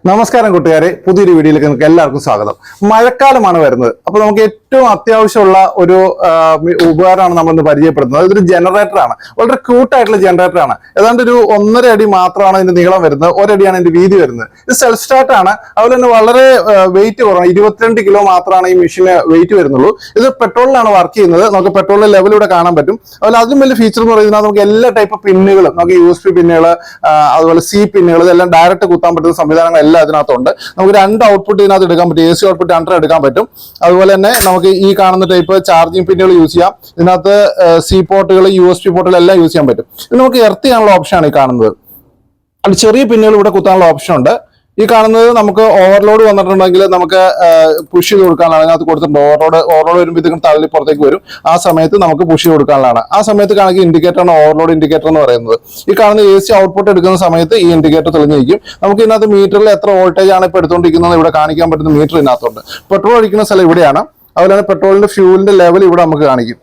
നമസ്കാരം കൂട്ടുകാരെ, പുതിയൊരു വീഡിയോയിലേക്ക് നിങ്ങൾക്ക് എല്ലാവർക്കും സ്വാഗതം. മഴക്കാലമാണ് വരുന്നത്. അപ്പോൾ നമുക്ക് ഏറ്റവും അത്യാവശ്യമുള്ള ഒരു ഉപകരണമാണ് നമ്മളിന്ന് പരിചയപ്പെടുത്തുന്നത്. ഇതൊരു ജനറേറ്ററാണ്. വളരെ ക്യൂട്ടായിട്ടുള്ള ജനറേറ്ററാണ്. ഏതാണ്ട് ഒരു 1.5 അടി മാത്രമാണ് ഇതിന്റെ നീളം വരുന്നത്, 1 അടിയാണ് ഇതിന്റെ വീതി വരുന്നത്. ഇത് സെൽഫ് സ്റ്റാർട്ട് ആണ്. അതുപോലെ തന്നെ വളരെ വെയിറ്റ് കുറവാണ്. 22 കിലോ മാത്രമാണ് ഈ മെഷീന് വെയിറ്റ് വരുന്നുള്ളൂ. ഇത് പെട്രോളിലാണ് വർക്ക് ചെയ്യുന്നത്. നമുക്ക് പെട്രോളിന്റെ ലെവൽ ഇവിടെ കാണാൻ പറ്റും. അതുപോലെ അതിലും വലിയ ഫീച്ചർ എന്ന് പറയുന്നത് നമുക്ക് എല്ലാ ടൈപ്പ് പിന്നുകളും, നമുക്ക് USB പിന്നുകൾ, അതുപോലെ C പിന്നുകൾ, ഇതെല്ലാം ഡയറക്റ്റ് കുത്താൻ പറ്റുന്ന സംവിധാനങ്ങൾ എല്ലാം ഇതിനകത്തുണ്ട്. നമുക്ക് 2 ഔട്ട്പുട്ട് ഇതിനകത്ത് എടുക്കാൻ പറ്റും. AC ഔട്ട്പുട്ട് 2 എടുക്കാൻ പറ്റും. അതുപോലെ തന്നെ നമുക്ക് ഈ കാണുന്ന ടൈപ്പ് ചാർജിങ് പിന്നുകൾ യൂസ് ചെയ്യാം. ഇതിനകത്ത് C പോർട്ടുകൾ, USB പോർട്ടുകൾ എല്ലാം യൂസ് ചെയ്യാൻ പറ്റും. ഇത് നമുക്ക് എർത്ത് ചെയ്യാനുള്ള ഓപ്ഷനാണ് ഈ കാണുന്നത്. അത് ചെറിയ പിന്നുകൾ ഇവിടെ കുത്താനുള്ള ഓപ്ഷൻ ഉണ്ട്. ഈ കാണുന്നത് നമുക്ക് ഓവർലോഡ് വന്നിട്ടുണ്ടെങ്കിൽ നമുക്ക് പുഷ് ചെയ്ത് കൊടുക്കാനുള്ളതാണ്. അതിനകത്ത് കൊടുത്തിട്ടുണ്ട്. ഓവർലോഡ് വരുമ്പോൾ ഇതിങ്ങനെ തള്ളി പുറത്തേക്ക് വരും. ആ സമയത്ത് നമുക്ക് പുഷ് ചെയ്ത് കൊടുക്കാനുള്ളതാണ്. ആ സമയത്ത് കാണിക്കുന്ന ഇൻഡിക്കേറ്ററാണ് ഓവർലോഡ് ഇൻഡിക്കേറ്റർ എന്ന് പറയുന്നത്. ഈ കാണുന്ന AC ഔട്ട്പുട്ട് എടുക്കുന്ന സമയത്ത് ഈ ഇൻഡിക്കേറ്റർ തെളിഞ്ഞിരിക്കും. നമുക്ക് ഇതിനകത്ത് മീറ്ററിൽ എത്ര വോൾട്ടേജ് ആണ് ഇപ്പോൾ എടുത്തുകൊണ്ടിരിക്കുന്നത് ഇവിടെ കാണിക്കാൻ പറ്റുന്ന മീറ്റർ ഇതിനകത്തുണ്ട്. പെട്രോൾ ഒഴിക്കുന്ന സ്ഥലം ഇവിടെയാണ്. അതുപോലെ തന്നെ പെട്രോളിന്റെ ഫ്യൂലിന്റെ ലെവൽ ഇവിടെ നമുക്ക് കാണിക്കും.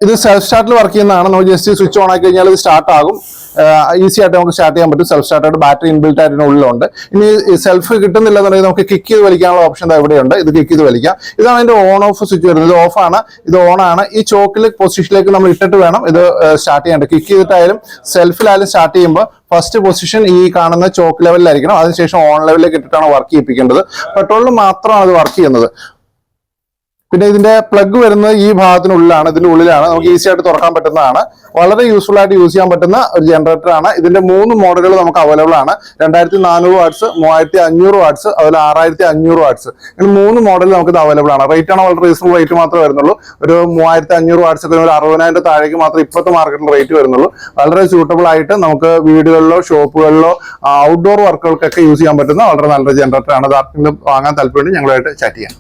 ഇത് സെൽഫ് സ്റ്റാർട്ടിൽ വർക്ക് ചെയ്യുന്നതാണ്. നമുക്ക് ജസ്റ്റ് സ്വിച്ച് ഓൺ ആക്കി കഴിഞ്ഞാൽ ഇത് സ്റ്റാർട്ട് ആകും. ഈസി ആയിട്ട് നമുക്ക് സ്റ്റാർട്ട് ചെയ്യാൻ പറ്റും. സെൽഫ് സ്റ്റാർട്ടായിട്ട് ബാറ്ററി ഇൻബിൽറ്റ് ആയിട്ട് ഉള്ളിലുണ്ട്. ഇനി സെൽഫ് കിട്ടുന്നില്ലെന്നുണ്ടെങ്കിൽ നമുക്ക് കിക്ക് ചെയ്ത് വലിക്കാനുള്ള ഓപ്ഷൻ ഇവിടെയുണ്ട്. ഇത് കിക്ക് ചെയ്ത് വലിക്കാം. ഇതാണ് അതിന്റെ ഓൺ ഓഫ് സ്വിച്ച് വരുന്നത്. ഇത് ഓഫ് ആണ്, ഇത് ഓൺ ആണ്. ഈ ചോക്കിൽ പൊസിഷനിലേക്ക് നമ്മൾ ഇട്ടിട്ട് വേണം ഇത് സ്റ്റാർട്ട് ചെയ്യേണ്ടത്. കിക്ക് ചെയ്തിട്ടായാലും സെൽഫിലായാലും സ്റ്റാർട്ട് ചെയ്യുമ്പോൾ ഫസ്റ്റ് പൊസിഷൻ ഈ കാണുന്ന ചോക്ക് ലെവലിലായിരിക്കണം. അതിനുശേഷം ഓൺ ലെവലിലേക്ക് ഇട്ടിട്ടാണ് വർക്ക് ചെയ്യിപ്പിക്കേണ്ടത്. പെട്രോളിൽ മാത്രമാണ് അത് വർക്ക് ചെയ്യുന്നത്. പിന്നെ ഇതിന്റെ പ്ലഗ് വരുന്നത് ഈ ഭാഗത്തിനുള്ളിലാണ്, ഇതിന്റെ ഉള്ളിലാണ്. നമുക്ക് ഈസി ആയിട്ട് തുറക്കാൻ പറ്റുന്നതാണ്. വളരെ യൂസ്ഫുൾ ആയിട്ട് യൂസ് ചെയ്യാൻ പറ്റുന്ന ഒരു ജനറേറ്റർ ആണ്. ഇതിന്റെ 3 മോഡലുകൾ നമുക്ക് അവൈലബിൾ ആണ്. 2400 വാട്ട്സ്, 3500 വാട്ട്സ്, അതുപോലെ 6500 വാട്ട്സ്. ഇങ്ങനെ 3 മോഡൽ നമുക്ക് ഇത് അവൈലബിൾ ആണ്. റേറ്റ് ആണ് വളരെ റീസണബിൾ റേറ്റ് മാത്രമേ വരുന്നുള്ളൂ. ഒരു 3500 വാട്ട്സ് ഒക്കെ ഒരു 60,000 താഴേക്ക് മാത്രമേ ഇപ്പോഴത്തെ മാർക്കറ്റിൽ റേറ്റ് വരുന്നുള്ളൂ. വളരെ സ്യൂട്ടബിൾ ആയിട്ട് നമുക്ക് വീടുകളിലോ ഷോപ്പുകളിലോ ഔട്ട്ഡോർ വർക്കുകൾക്കൊക്കെ യൂസ് ചെയ്യാൻ പറ്റുന്ന വളരെ നല്ലൊരു ജനറേറ്റർ ആണ്. അത് ആർക്കെങ്കിലും വാങ്ങാൻ താല്പര്യം ഞങ്ങളുമായിട്ട് ചാറ്റ് ചെയ്യാം.